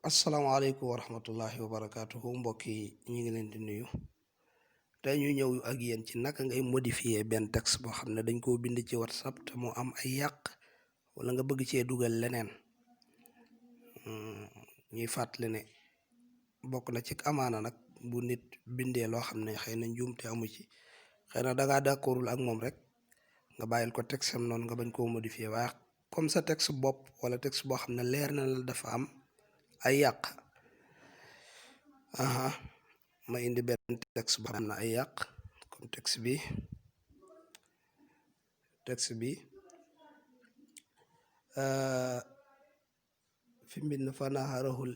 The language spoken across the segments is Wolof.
asalaamaaleykum wa rahmatullahi wa barakaatuhu mbokk yi ñu ngi leen di nuyu tey ñu ñëw ak yéen ci naka ngay modifier benn texte boo xam ne dañ koo bind ci WhatsApp te mu am ay yàq wala nga bëgg cee dugal leneen ñuy fàttali ne bokk na ci amaana nag bu nit bindee loo xam ne xëy na njuumte amu ci xëy na dangaa d'accordul ak moom rek nga bàyyil ko texte am noonu nga bañ koo modifier waaye comme sa texte bopp wala texte boo xam ne leer na la dafa am ay yàq ma indi benn texte boo xam ne ay yàq comme texte bi fi mbind fa naharahul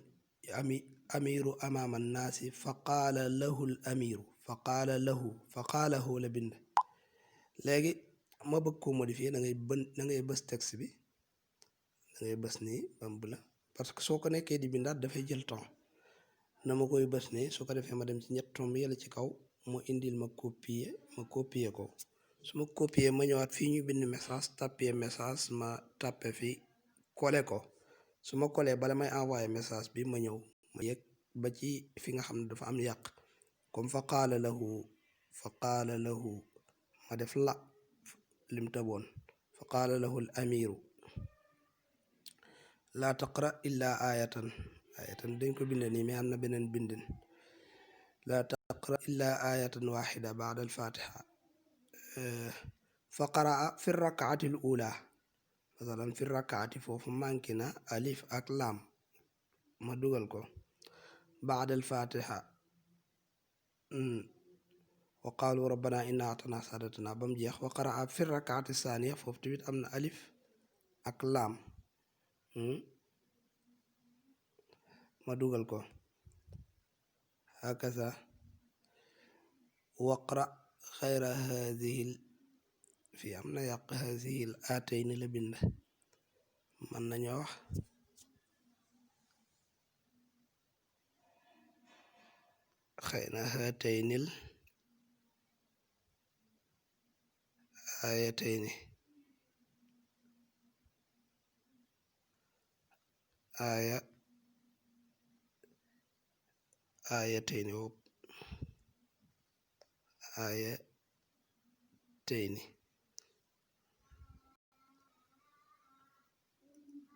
amiru amaama naasi fa qaala lahu l amiru fa qaalahu la bind léegi ma bëgg koo modifier da ngay bës texte bi da ngay bës nii bam bu la parce que soo ko nekkee di bindaat dafay jël temps na ma koy bës nii su ko defee ma dem ci ñett tomb yële ci kaw mu indil ma copier ko su ma copier ma ñëwaat fii ñu bind message tapé message ma tapé fi coller ko su ma coller bala may envoyer message bi ma ñëw ma yëg ba ci fi nga xam ne dafa am yàq comme fa qaala lahu ma def la lim taboon fa qaala lahu al amiru laa taqra illa ayatan dañ ko bind nii mais am na beneen bindin laa taqra illa ayatan waxida baada alfatiha fa qaraa fi rakaati l ula masalan fi rakaati foofu manqué na alif ak laam ma dugal ko baada alfatiha wa qaalu rabbana inna atana sadatana ba mu jeex wa qaraa fi rakaati saaniya foofu tamit am na alif ak laam ma dugal ko hakaza waqra xayra haadihil fii am na yàq haadihil aatayni la bind mën nañoo wax xëy na haataynil aayatayni aayatayni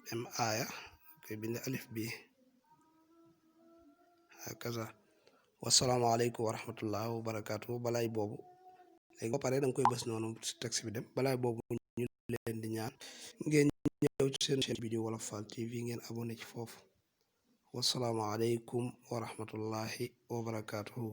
même aaya koy bind alif bi hakaza wassalaamu aleykum wa rahmatullahi wa barakaatu balaay boobu léegi ba pare da nga koy bës noonu si texte bi dem balaay boobu ñu leen di ñaan ngeen ñëw ci seen chaîne bi di Wolof Fall TV ngeen abonné ci foofu wassalaamu aleykum wa rahmatullahi wa barakaatuhu